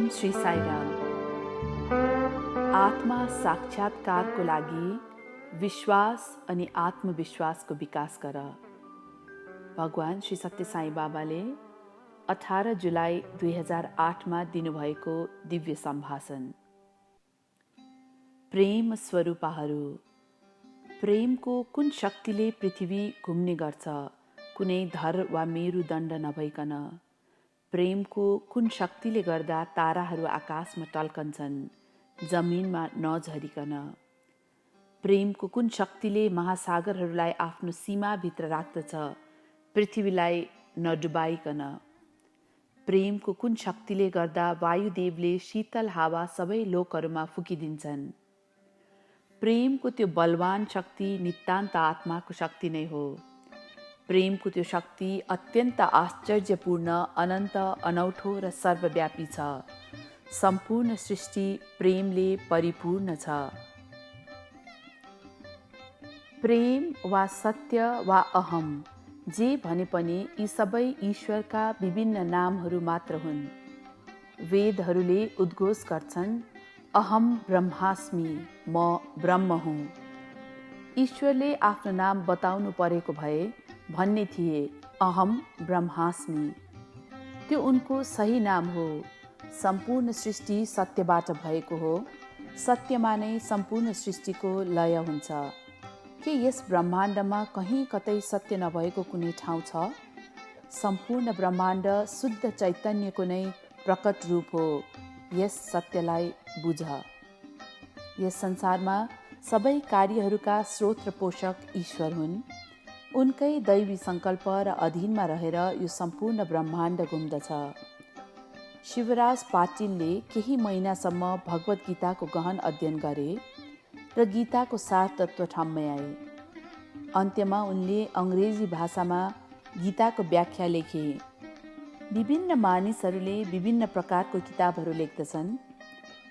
ओम श्री साईराम। आत्मा साक्षात्कारको लागि विश्वास अनि आत्मविश्वासको विकास गर। भगवान श्री सत्य साई बाबाले 18 जुलाई 2008मा दिनुभएको दिव्य सम्भाषण। प्रेम स्वरूपहरू, प्रेमको कुन शक्तिले पृथ्वी घुम्ने गर्छ, कुनै धर वा मेरुदण्ड नभइकन। प्रेमको कुन शक्तिले गर्दा ताराहरू आकाशमा टल्कन्छन्, जमिनमा नझरिकन। प्रेमको कुन शक्तिले महासागरहरूलाई आफ्नो सीमाभित्र राख्दछ, पृथ्वीलाई नडुबाइकन। प्रेमको कुन शक्तिले गर्दा वायुदेवले शीतल हावा सबै लोकहरूमा फुकिदिन्छन्। प्रेमको त्यो बलवान शक्ति नितान्त आत्माको शक्ति नै हो। प्रेमको त्यो शक्ति अत्यन्त आश्चर्यपूर्ण, अनन्त, अनौठो र सर्वव्यापी छ। सम्पूर्ण सृष्टि प्रेमले परिपूर्ण छ। प्रेम वा सत्य वा अहम जे भने पनि यी सबै ईश्वरका विभिन्न नामहरू मात्र हुन्। वेदहरूले उद्घोष गर्छन्, अहम ब्रह्मास्मि, म ब्रह्म हुँ। ईश्वरले आफ्नो नाम बताउनु परेको भए भन्ने थिए, अहम ब्रह्मास्मि। त्यो उनको सही नाम हो। सम्पूर्ण सृष्टि सत्यबाट भएको हो। सत्यमा नै सम्पूर्ण सृष्टिको लय हुन्छ। के यस ब्रह्माण्डमा कहीँ कतै सत्य नभएको कुनै ठाउँ छ? सम्पूर्ण ब्रह्माण्ड शुद्ध चैतन्यको नै प्रकट रूप हो। यस सत्यलाई बुझ। यस संसारमा सबै कार्यहरूका स्रोत र पोषक ईश्वर हुन्। उनकै दैवी सङ्कल्प र अधीनमा रहेर यो सम्पूर्ण ब्रह्माण्ड घुम्दछ। शिवराज पाटिलले केही महिनासम्म भगवत गीताको गहन अध्ययन गरे र गीताको सार तत्त्व ठम्म्याए। अन्त्यमा उनले अङ्ग्रेजी भाषामा गीताको व्याख्या लेखे। विभिन्न मानिसहरूले विभिन्न प्रकारको किताबहरू लेख्दछन्,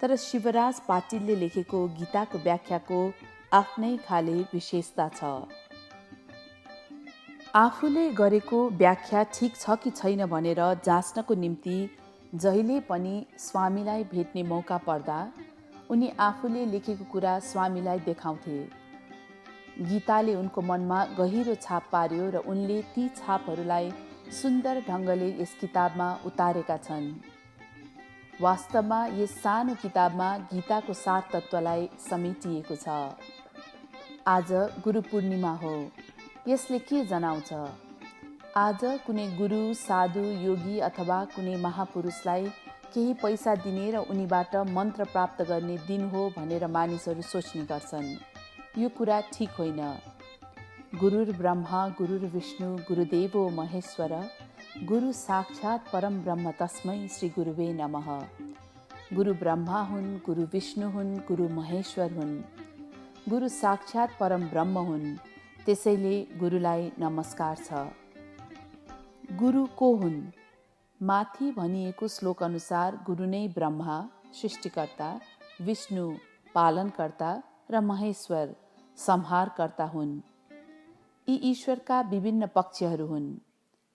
तर शिवराज पाटिलले लेखेको गीताको व्याख्याको आफ्नै खाले विशेषता छ। आफूले गरेको व्याख्या ठिक छ कि छैन भनेर जाँच्नको निम्ति जहिले पनि स्वामीलाई भेट्ने मौका पर्दा उनी आफूले लेखेको कुरा स्वामीलाई देखाउँथे। गीताले उनको मनमा गहिरो छाप पार्यो र उनले ती छापहरूलाई सुन्दर ढङ्गले यस किताबमा उतारेका छन्। वास्तवमा यस सानो किताबमा गीताको सार तत्त्वलाई समेटिएको छ। आज गुरु पूर्णिमा हो। यसले के जनाउँछ? आज कुनै गुरु, साधु, योगी अथवा कुनै महापुरुषलाई केही पैसा दिने र उनीबाट मन्त्र प्राप्त गर्ने दिन हो भनेर मानिसहरू सोच्ने गर्छन्। यो कुरा ठिक होइन। गुरुर ब्रह्मा गुरुर विष्णु गुरुदेवो महेश्वर, गुरु साक्षात् परम ब्रह्म तस्मै श्री गुरुवे नमः। गुरु ब्रह्मा हुन्, गुरु विष्णु हुन्, गुरु महेश्वर हुन्, गुरु साक्षात् परम ब्रह्म हुन्। त्यसैले गुरुलाई नमस्कार छ। गुरु को हुन्? माथि भनिएको श्लोक अनुसार गुरु नै ब्रह्मा सृष्टिकर्ता, विष्णु पालनकर्ता र महेश्वर संहारकर्ता हुन्। यी ईश्वरका विभिन्न पक्षहरू हुन्।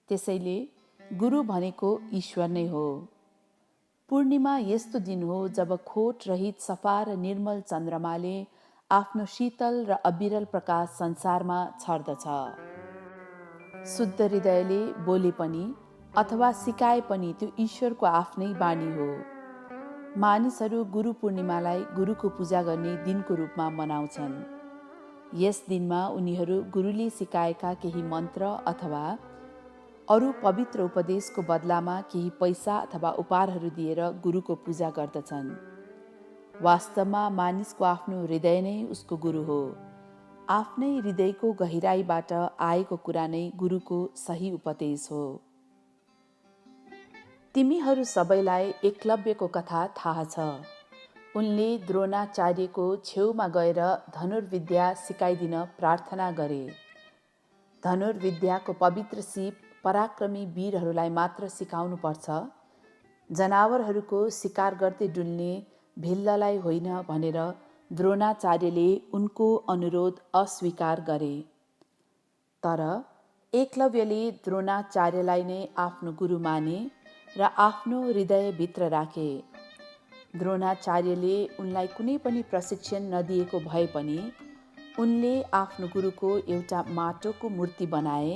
त्यसैले गुरु भनेको ईश्वर नै हो। पूर्णिमा यस्तो दिन हो जब खोट रहित सफा र निर्मल चन्द्रमाले आफ्नो शीतल र अविरल प्रकाश संसारमा छर्दछ। शुद्ध हृदयले बोले पनि अथवा सिकाए पनि त्यो ईश्वरको आफ्नै बानी हो। मानिसहरू गुरु पूर्णिमालाई गुरुको पूजा गर्ने दिनको रूपमा मनाउँछन्। यस दिनमा उनीहरू गुरुले सिकाएका केही मन्त्र अथवा अरू पवित्र उपदेशको बदलामा केही पैसा अथवा उपहारहरू दिएर गुरुको पूजा गर्दछन्। वास्तवमा मानिसको आफ्नो हृदय नै उसको गुरु हो। आफ्नै हृदयको गहिराईबाट आएको कुरा नै गुरुको सही उपदेश हो। तिमीहरू सबैलाई एकलव्यको कथा थाहा छ। उनले द्रोणाचार्यको छेउमा गएर धनुर्विद्या सिकाइदिन प्रार्थना गरे। धनुर्विद्याको पवित्र सिप पराक्रमी वीरहरूलाई मात्र सिकाउनु पर्छ। जनावरहरूको शिकार गर्दै डुल्ने भिल्ललाई होइन भनेर द्रोणाचार्यले उनको अनुरोध अस्वीकार गरे। तर एकलव्यले द्रोणाचार्यलाई नै आफ्नो गुरु माने र आफ्नो हृदयभित्र राखे। द्रोणाचार्यले उनलाई कुनै पनि प्रशिक्षण नदिएको भए पनि उनले आफ्नो गुरुको एउटा माटोको मूर्ति बनाए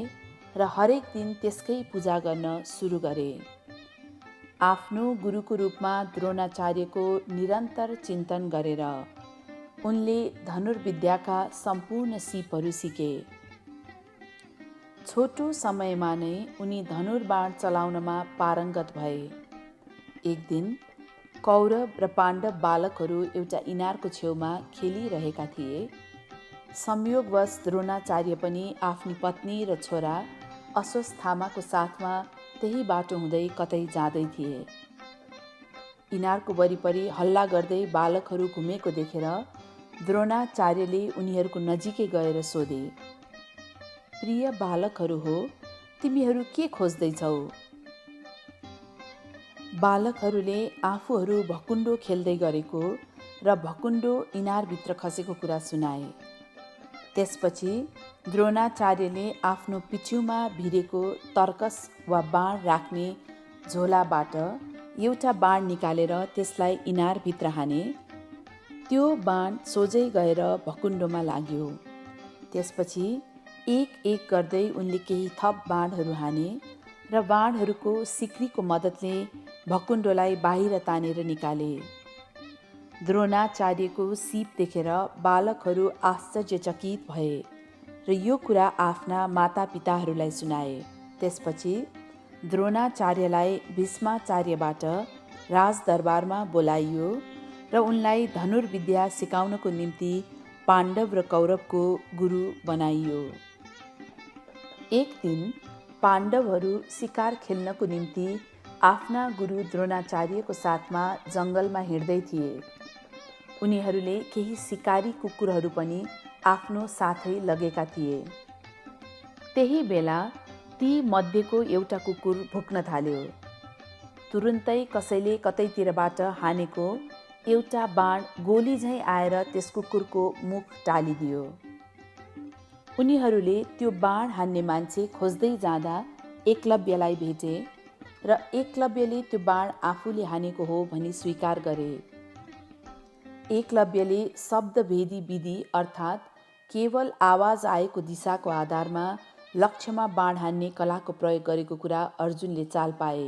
र हरेक दिन त्यसकै पूजा गर्न सुरु गरे। आफ्नो गुरुको रूपमा द्रोणाचार्यको निरन्तर चिन्तन गरेर उनले धनुर्विद्याका सम्पूर्ण सिपहरू सिके। छोटो समयमा नै उनी धनुर्बाण चलाउनमा पारङ्गत भए। एक दिन कौरव र पाण्डव बालकहरू एउटा इनारको छेउमा खेलिरहेका थिए। संयोगवश द्रोणाचार्य पनि आफ्नी पत्नी र छोरा अश्वत्थामाको साथमा त्यही बाटो हुँदै कतै जाँदै थिए। इनारको वरिपरि हल्ला गर्दै बालकहरू घुमेको देखेर द्रोणाचार्यले उनीहरूको नजिकै गएर सोधे, प्रिय बालकहरू हो, तिमीहरू के खोज्दैछौ? बालकहरूले आफूहरू भकुण्डो खेल्दै गरेको र भकुण्डो इनारभित्र खसेको कुरा सुनाए। त्यसपछि द्रोणाचार्यले आफ्नो पिठ्युमा भिरेको तर्कस वा बाण राख्ने झोलाबाट एउटा बाण निकालेर त्यसलाई इनारभित्र हाने। त्यो बाण सोझै गएर भकुण्डोमा लाग्यो। त्यसपछि एक एक गर्दै उनले केही थप बाणहरू हाने र बाणहरूको सिक्रीको मद्दतले भकुण्डोलाई बाहिर तानेर निकाले। द्रोणाचार्यको सिप देखेर बालकहरू आश्चर्यचकित भए र यो कुरा आफ्ना मातापिताहरूलाई सुनाए। त्यसपछि द्रोणाचार्यलाई भीष्माचार्यबाट राजदरबारमा बोलाइयो र उनलाई धनुर्विद्या सिकाउनको निम्ति पाण्डव र कौरवको गुरु बनाइयो। एक दिन पाण्डवहरू शिकार खेल्नको निम्ति आफ्ना गुरु द्रोणाचार्यको साथमा जङ्गलमा हिँड्दै थिए। उनीहरूले केही सिकारी कुकुरहरू पनि आफ्नो साथै लगेका थिए। त्यही बेला ती मध्येको एउटा कुकुर भुक्न थाल्यो। तुरुन्तै कसैले कतैतिरबाट हानेको एउटा बाण गोली झैँ आएर त्यस कुकुरको मुख टालिदियो। उनीहरूले त्यो बाण हान्ने मान्छे खोज्दै जाँदा एकलव्यलाई भेटे र एकलव्यले त्यो बाण आफूले हानेको हो भनी स्वीकार गरे। एकलव्यले शब्दभेदी विधि अर्थात् केवल आवाज आएको दिशाको आधारमा लक्ष्यमा बाण हान्ने कलाको प्रयोग गरेको कुरा अर्जुनले चाल पाए।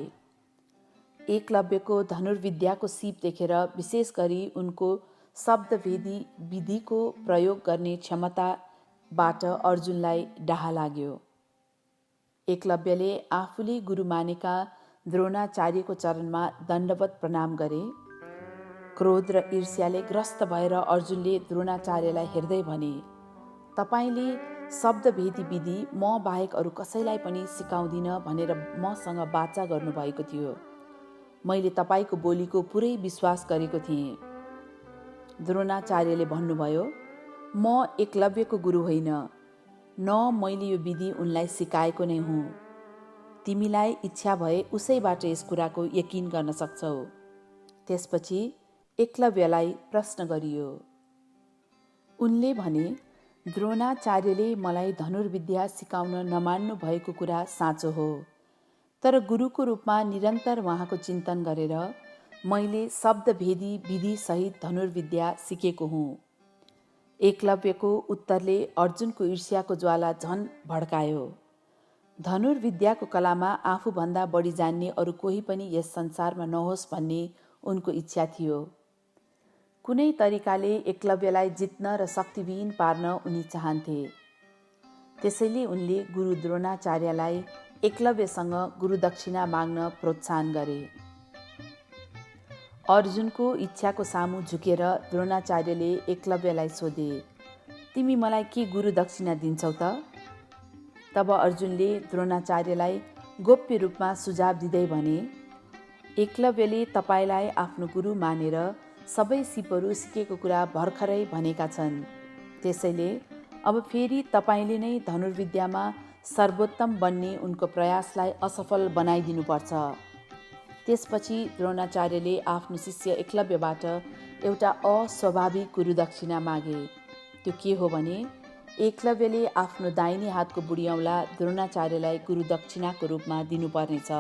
एकलव्यको धनुर्विद्याको सिप देखेर विशेष गरी उनको शब्दभेदी विधिको प्रयोग गर्ने क्षमताबाट अर्जुनलाई डाह लाग्यो। एकलव्यले आफूले गुरु मानेका द्रोणाचार्यको चरणमा दण्डवत प्रणाम गरे। क्रोध र ईर्ष्याले ग्रस्त भएर अर्जुनले द्रोणाचार्यलाई हेर्दै भने, तपाईले शब्दभेदी विधि म बाहेक अरू कसैलाई पनि सिकाउँदिन भनेर मसँग वाचा गर्नुभएको थियो। मैले तपाईँको बोलीको पुरै विश्वास गरेको थिएँ। द्रोणाचार्यले भन्नुभयो, म एकलव्यको गुरु होइन, न मैले यो विधि उनलाई सिकाएको नै हुँ। तिमीलाई इच्छा भए उसैबाट यस कुराको यकिन गर्न सक्छौ। त्यसपछि एकलव्यलाई प्रश्न गरियो। उनले भने, द्रोणाचार्यले मलाई धनुर्विद्या सिकाउन नमान्नु भएको कुरा साँचो हो, तर गुरुको रूपमा निरन्तर उहाँको चिन्तन गरेर मैले शब्दभेदी विधिसहित धनुर्विद्या सिकेको हुँ। एकलव्यको उत्तरले अर्जुनको ईर्ष्याको ज्वाला झन भड्कायो। धनुर्विद्याको कलामा आफूभन्दा बढी जान्ने अरू कोही पनि यस संसारमा नहोस् भन्ने उनको इच्छा थियो। कुनै तरिकाले एकलव्यलाई जित्न र शक्तिविहीन पार्न उनी चाहन्थे। त्यसैले उनले गुरु द्रोणाचार्यलाई एकलव्यसँग गुरुदक्षिणा माग्न प्रोत्साहन गरे। अर्जुनको इच्छाको सामु झुकेर द्रोणाचार्यले एकलव्यलाई सोधे, तिमी मलाई के गुरुदक्षिणा दिन्छौ त? तब अर्जुनले द्रोणाचार्यलाई गोप्य रूपमा सुझाव दिँदै भने, एकलव्यले तपाईँलाई आफ्नो गुरु मानेर सबै सिपहरू सिकेको कुरा भर्खरै भनेका छन्। त्यसैले अब फेरि तपाईँले नै धनुर्विद्यामा सर्वोत्तम बन्ने उनको प्रयासलाई असफल बनाइदिनुपर्छ। त्यसपछि द्रोणाचार्यले आफ्नो शिष्य एकलव्यबाट एउटा अस्वाभाविक गुरुदक्षिणा मागे। त्यो के हो भने, एकलव्यले आफ्नो दाहिने हातको बुढी औँला द्रोणाचार्यलाई गुरुदक्षिणाको रूपमा दिनुपर्नेछ।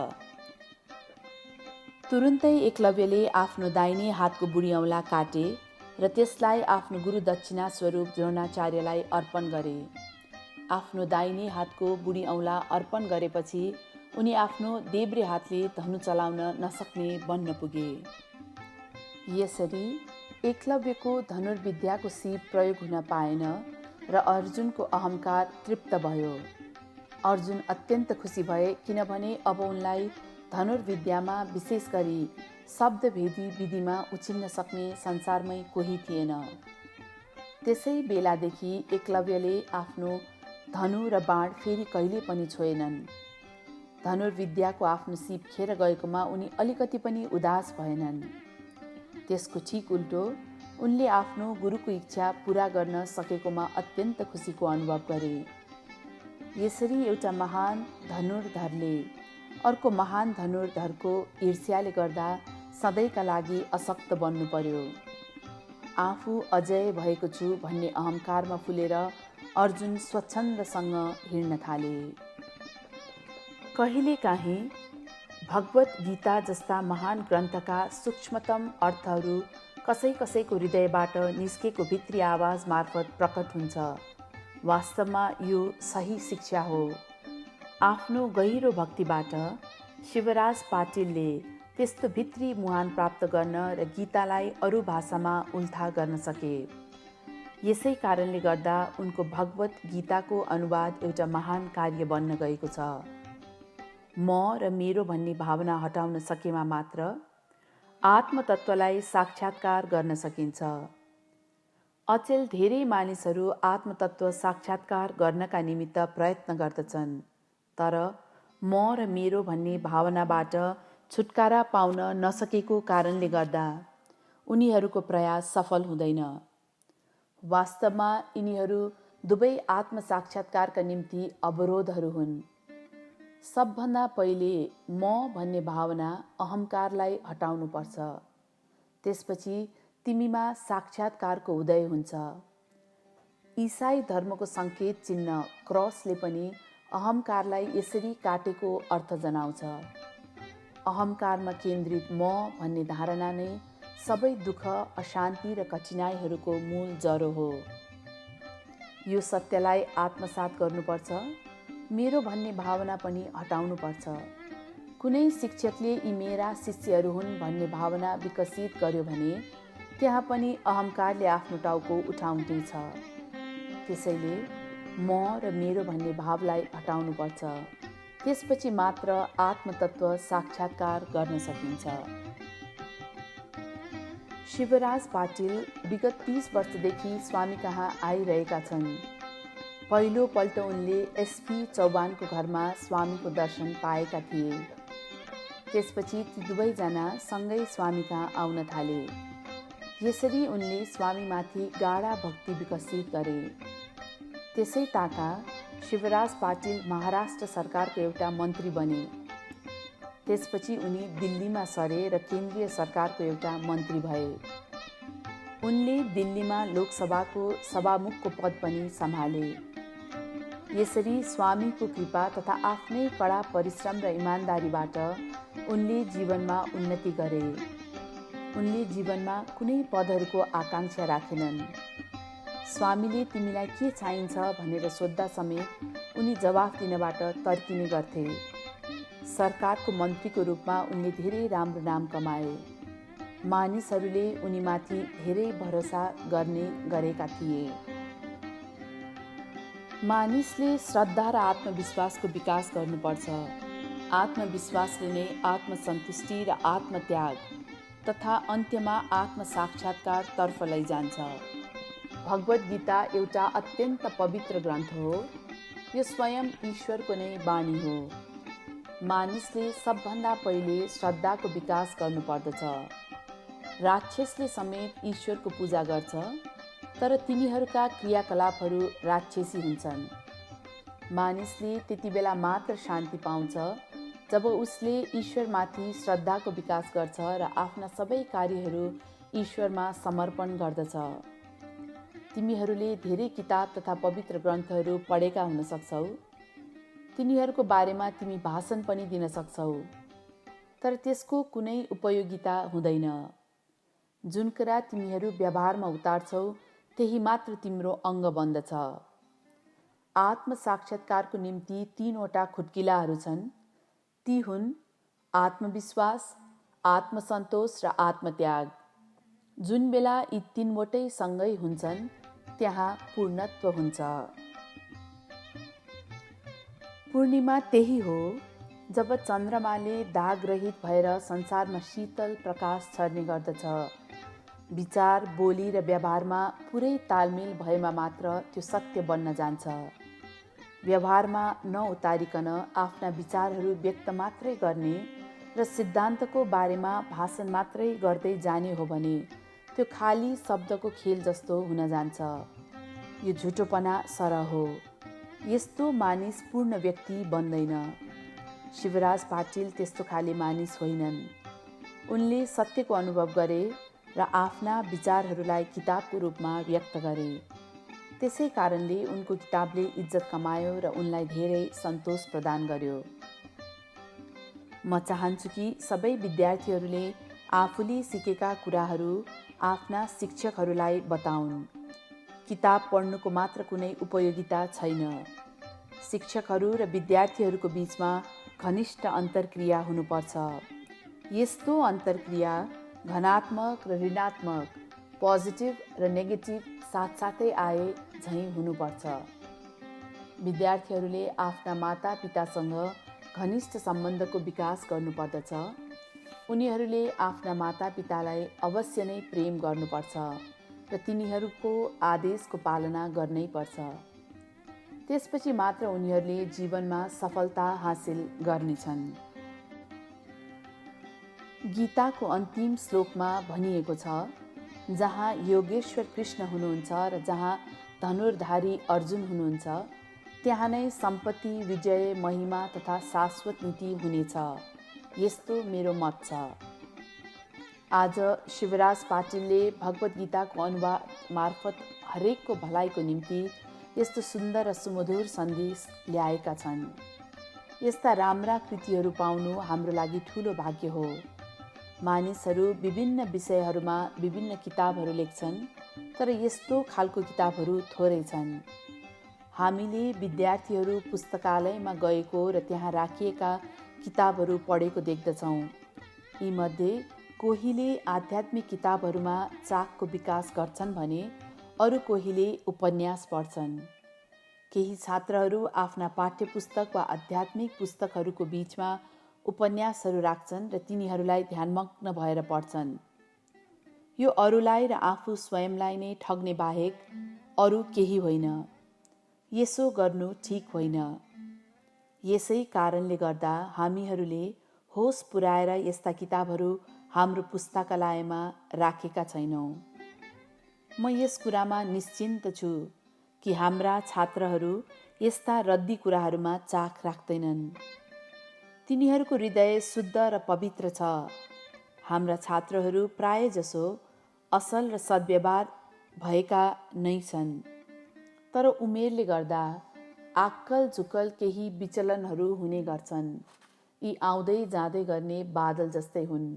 तुरुन्तै एकलव्यले आफ्नो दाहिने हातको बुढी औँला काटे र त्यसलाई आफ्नो गुरु दक्षिणा स्वरूप द्रोणाचार्यलाई अर्पण गरे। आफ्नो दाहिने हातको बुढी औँला अर्पण गरेपछि उनी आफ्नो देब्रे हातले धनु चलाउन नसक्ने बन्न पुगे। यसरी एकलव्यको धनुर्विद्याको सिप प्रयोग हुन पाएन र अर्जुनको अहङ्कार तृप्त भयो। अर्जुन अत्यन्त खुसी भए किनभने अब उनलाई धनुर्विद्यामा विशेष गरी शब्दभेदी विधिमा उछिन्न सक्ने संसारमै कोही थिएन। त्यसै बेलादेखि एकलव्यले आफ्नो धनु र बाण फेरि कहिले पनि छोएनन्। धनुर्विद्याको आफ्नो सिप खेर गएकोमा उनी अलिकति पनि उदास भएनन्। त्यसको ठिक उल्टो उनले आफ्नो गुरुको इच्छा पूरा गर्न सकेकोमा अत्यन्त खुसीको अनुभव गरे। यसरी एउटा महान धनुर्धरले अर्को महान धनुर्धरको ईर्ष्याले गर्दा सधैँका लागि अशक्त बन्नु पर्यो। आफू अजय भएको छु भन्ने अहङ्कारमा फुलेर अर्जुन स्वच्छन्दसँग हिँड्न थाले। कहिलेकाहीँ भगवत गीता जस्ता महान ग्रन्थका सूक्ष्मतम अर्थहरू कसैको हृदयबाट निस्केको भित्री आवाज मार्फत प्रकट हुन्छ। वास्तवमा यो सही शिक्षा हो। आफ्नो गहिरो भक्तिबाट शिवराज पाटिलले त्यस्तो भित्री मुहान प्राप्त गर्न र गीतालाई अरू भाषामा उल्था गर्न सके। यसै कारणले गर्दा उनको भगवत गीताको अनुवाद एउटा महान कार्य बन्न गएको छ। म र मेरो भन्ने भावना हटाउन सकेमा मात्र आत्मतत्त्वलाई साक्षात्कार गर्न सकिन्छ। अचेल धेरै मानिसहरू आत्मतत्त्व साक्षात्कार गर्नका निमित्त प्रयत्न गर्दछन्, तर म र मेरो भन्ने भावनाबाट छुटकारा पाउन नसकेको कारणले गर्दा उनीहरूको प्रयास सफल हुँदैन। वास्तवमा यिनीहरू दुवै आत्मसाक्षात्कारका निम्ति अवरोधहरू हुन्। सबभन्दा पहिले म भन्ने भावना अहङ्कारलाई हटाउनुपर्छ। त्यसपछि तिमीमा साक्षात्कारको उदय हुन्छ। इसाई धर्मको सङ्केत चिन्ह क्रसले पनि अहङ्कारलाई यसरी काटेको अर्थ जनाउँछ। अहङ्कारमा केन्द्रित म भन्ने धारणा नै सबै दुःख, अशान्ति र कठिनाइहरूको मूल जरो हो। यो सत्यलाई आत्मसात गर्नुपर्छ। मेरो भन्ने भावना पनि हटाउनुपर्छ। कुनै शिक्षकले यी मेरा शिष्यहरू हुन् भन्ने भावना विकसित गर्यो भने त्यहाँ पनि अहङ्कारले आफ्नो टाउको उठाउँदैछ। त्यसैले म र मेरो भन्ने भावलाई हटाउनुपर्छ। त्यसपछि मात्र आत्मतत्त्व साक्षात्कार गर्न सकिन्छ। शिवराज पाटिल विगत 30 वर्षदेखि स्वामी कहाँ आइरहेका छन्। पहिलोपल्ट उनले एसपी चौहानको घरमा स्वामीको दर्शन पाएका थिए। त्यसपछि ती दुवैजना सँगै स्वामी कहाँ आउन थाले। यसरी उनले स्वामीमाथि गाढा भक्ति विकसित गरे। त्यसै ताका शिवराज पाटिल महाराष्ट्र सरकारको एउटा मन्त्री बने। त्यसपछि उनी दिल्लीमा सरे र केन्द्रीय सरकारको एउटा मन्त्री भए। उनले दिल्लीमा लोकसभाको सभामुखको पद पनि सम्हाले। यसरी स्वामीको कृपा तथा आफ्नै कडा परिश्रम र इमान्दारीबाट उनले जीवनमा उन्नति गरे। उनले जीवनमा कुनै पदहरूको आकाङ्क्षा राखेनन्। स्वामीले तिमीलाई के चाहिन्छ भनेर सोद्धा समेत उनी जवाफ दिनबाट तर्किने गर्थे। सरकारको मन्त्रीको रूपमा उनले धेरै राम्रो नाम कमाए। मानिसहरूले उनीमाथि धेरै भरोसा गरेका थिए। मानिसले श्रद्धा र आत्मविश्वासको विकास गर्नुपर्छ। आत्मविश्वासले नै आत्मसन्तुष्टि र आत्मत्याग तथा अन्त्यमा आत्मसाक्षात्कार तर्फ लैजान्छ। भगवत गीता एउटा अत्यन्त पवित्र ग्रन्थ हो। यो स्वयं ईश्वरको नै बाणी हो। मानिसले सबभन्दा पहिले श्रद्धाको विकास गर्नुपर्दछ। राक्षसले समेत ईश्वरको पूजा गर्छ, तर तिनीहरूका क्रियाकलापहरू राक्षसी हुन्छन्। मानिसले त्यति बेला मात्र शान्ति पाउँछ जब उसले ईश्वरमाथि श्रद्धाको विकास गर्छ र आफ्ना सबै कार्यहरू ईश्वरमा समर्पण गर्दछ। तिमीहरूले धेरै किताब तथा पवित्र ग्रन्थहरू पढेका हुन सक्छौ। तिनीहरूको बारेमा तिमी भाषण पनि दिन सक्छौ। तर त्यसको कुनै उपयोगिता हुँदैन। जुन कुरा तिमीहरू व्यवहारमा उतार्छौ त्यही मात्र तिम्रो अङ्ग बन्दछ। आत्मसाक्षात्कारको निम्ति 3वटा खुट्किलाहरू छन्। ती हुन् आत्मविश्वास, आत्मसन्तोष र आत्मत्याग। जुन बेला यी 3वटै सँगै हुन्छन् त्यहाँ पूर्णत्व हुन्छ। पूर्णिमा त्यही हो जब चन्द्रमाले दागरहित भएर संसारमा शीतल प्रकाश छर्ने गर्दछ। विचार, बोली र व्यवहारमा पुरै तालमेल भएमा मात्र त्यो सत्य बन्न जान्छ। व्यवहारमा नउतारिकन आफ्ना विचारहरू व्यक्त मात्रै गर्ने र सिद्धान्तको बारेमा भाषण मात्रै गर्दै जाने हो भने त्यो खाली शब्दको खेल जस्तो हुन जान्छ। यो झुटोपना सरह हो। यस्तो मानिस पूर्ण व्यक्ति बन्दैन। शिवराज पाटिल त्यस्तो खाले मानिस होइनन्। उनले सत्यको अनुभव गरे र आफ्ना विचारहरूलाई किताबको रूपमा व्यक्त गरे। त्यसै कारणले उनको किताबले इज्जत कमायो र उनलाई धेरै सन्तोष प्रदान गर्यो। म चाहन्छु कि सबै विद्यार्थीहरूले आफूले सिकेका कुराहरू आफ्ना शिक्षकहरूलाई बताउन्। किताब पढ्नुको मात्र कुनै उपयोगिता छैन। शिक्षकहरू र विद्यार्थीहरूको बीचमा घनिष्ठ अन्तर्क्रिया हुनुपर्छ। यस्तो अन्तर्क्रिया धनात्मक र ऋणात्मक, पोजिटिभ र नेगेटिभ साथसाथै आए झैँ हुनुपर्छ। विद्यार्थीहरूले आफ्ना मातापितासँग घनिष्ठ सम्बन्धको विकास गर्नुपर्दछ। उनीहरूले आफ्ना मातापितालाई अवश्य नै प्रेम गर्नुपर्छ र तिनीहरूको आदेशको पालना गर्नै पर्छ। त्यसपछि मात्र उनीहरूले जीवनमा सफलता हासिल गर्नेछन्। गीताको अन्तिम श्लोकमा भनिएको छ, जहाँ योगेश्वर कृष्ण हुनुहुन्छ र जहाँ धनुर्धारी अर्जुन हुनुहुन्छ त्यहाँ नै सम्पत्ति, विजय, महिमा तथा शाश्वत नीति हुनेछ। यस्तो मेरो मत छ। आज शिवराज पाटिलले भगवत गीताको अनुवाद मार्फत हरेकको भलाइको निम्ति यस्तो सुन्दर र सुमधुर सन्देश ल्याएका छन्। यस्ता राम्रा कृतिहरू पाउनु हाम्रो लागि ठुलो भाग्य हो। मानिसहरू विभिन्न विषयहरूमा विभिन्न किताबहरू लेख्छन्, तर यस्तो खालको किताबहरू थोरै छन्। हामीले विद्यार्थीहरू पुस्तकालयमा गएको र त्यहाँ राखिएका किताबहरू पढेको देख्दछौँ। यीमध्ये कोहीले आध्यात्मिक किताबहरूमा चाखको विकास गर्छन् भने अरू कोहीले उपन्यास पढ्छन्। केही छात्रहरू आफ्ना पाठ्यपुस्तक वा आध्यात्मिक पुस्तकहरूको बीचमा उपन्यासहरू राख्छन् र तिनीहरूलाई ध्यानमग्न भएर पढ्छन्। यो अरूलाई र आफू स्वयंलाई नै ठग्ने बाहेक अरू केही होइन। यसो गर्नु ठिक होइन। यसै कारणले गर्दा हामीहरूले होस पुर्याएर यस्ता किताबहरू हाम्रो पुस्तकालयमा राखेका छैनौँ। म यस कुरामा निश्चिन्त छु कि हाम्रा छात्रहरू यस्ता रद्दी कुराहरूमा चाख राख्दैनन्। तिनीहरूको हृदय शुद्ध र पवित्र छ। हाम्रा छात्रहरू प्रायजसो असल र सद्व्यवहार भएका नै छन्, तर उमेरले गर्दा आक्कल झुक्कल केही विचलनहरू हुने गर्छन्। यी आउँदै जाँदै गर्ने बादल जस्तै हुन्।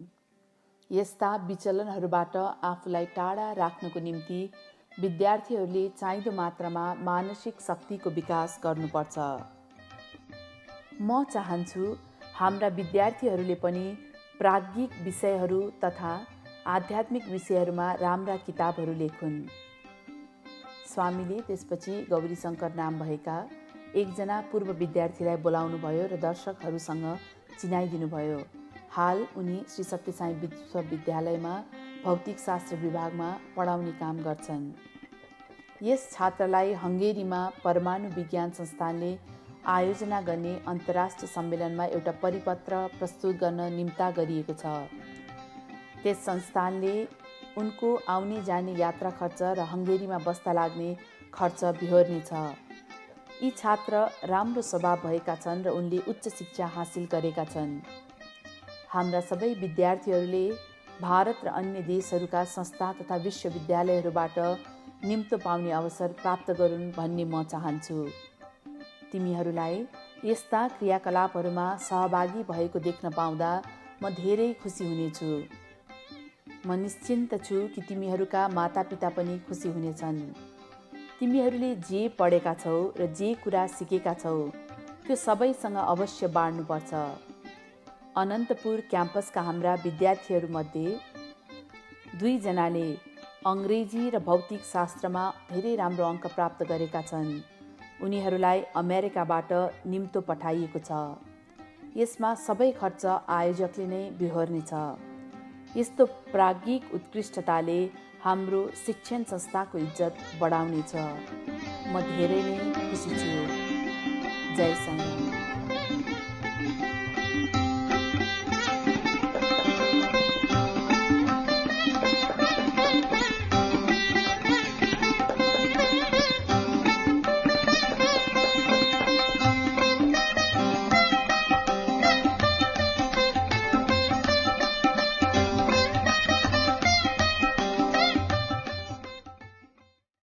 यस्ता विचलनहरूबाट आफूलाई टाढा राख्नको निम्ति विद्यार्थीहरूले चाहिँदो मात्रामा मानसिक शक्तिको विकास गर्नुपर्छ। म चाहन्छु हाम्रा विद्यार्थीहरूले पनि प्राज्ञिक विषयहरू तथा आध्यात्मिक विषयहरूमा राम्रा किताबहरू लेखुन्। स्वामीले त्यसपछि गौरीशङ्कर नाम भएका एकजना पूर्व विद्यार्थीलाई बोलाउनुभयो र दर्शकहरूसँग चिनाइदिनुभयो। हाल उनी श्री सत्यसाई विश्वविद्यालयमा भौतिकशास्त्र विभागमा पढाउने काम गर्छन्। यस छात्रलाई हङ्गेरीमा परमाणु विज्ञान संस्थानले आयोजना गर्ने अन्तर्राष्ट्रिय सम्मेलनमा एउटा परिपत्र प्रस्तुत गर्न निम्ता गरिएको छ। त्यस संस्थानले उनको आउने जाने यात्रा खर्च र हङ्गेरीमा बस्दा लाग्ने खर्च बिहोर्नेछ। यी छात्र राम्रो स्वभाव भएका छन् र उनले उच्च शिक्षा हासिल गरेका छन्। हाम्रा सबै विद्यार्थीहरूले भारत र अन्य देशहरूका संस्था तथा विश्वविद्यालयहरूबाट निम्तो पाउने अवसर प्राप्त गरून् भन्ने म चाहन्छु। तिमीहरूलाई यस्ता क्रियाकलापहरूमा सहभागी भएको देख्न पाउँदा म धेरै खुसी हुनेछु। म निश्चिन्त छु कि तिमीहरूका मातापिता पनि खुसी हुनेछन्। तिमीहरूले जे पढेका छौ र जे कुरा सिकेका छौ त्यो सबैसँग अवश्य बाँड्नुपर्छ। अनन्तपुर क्याम्पसका हाम्रा विद्यार्थीहरूमध्ये 2 जनाले अङ्ग्रेजी र भौतिक शास्त्रमा धेरै राम्रो अङ्क प्राप्त गरेका छन्। उनीहरूलाई अमेरिकाबाट निम्तो पठाइएको छ। यसमा सबै खर्च आयोजकले नै बिहोर्नेछ। यस्तो प्राज्ञिक उत्कृष्टताले हाम्रो शिक्षण संस्थाको इज्जत बढाउनेछ। म धेरै नै खुसी छु। जय साईं।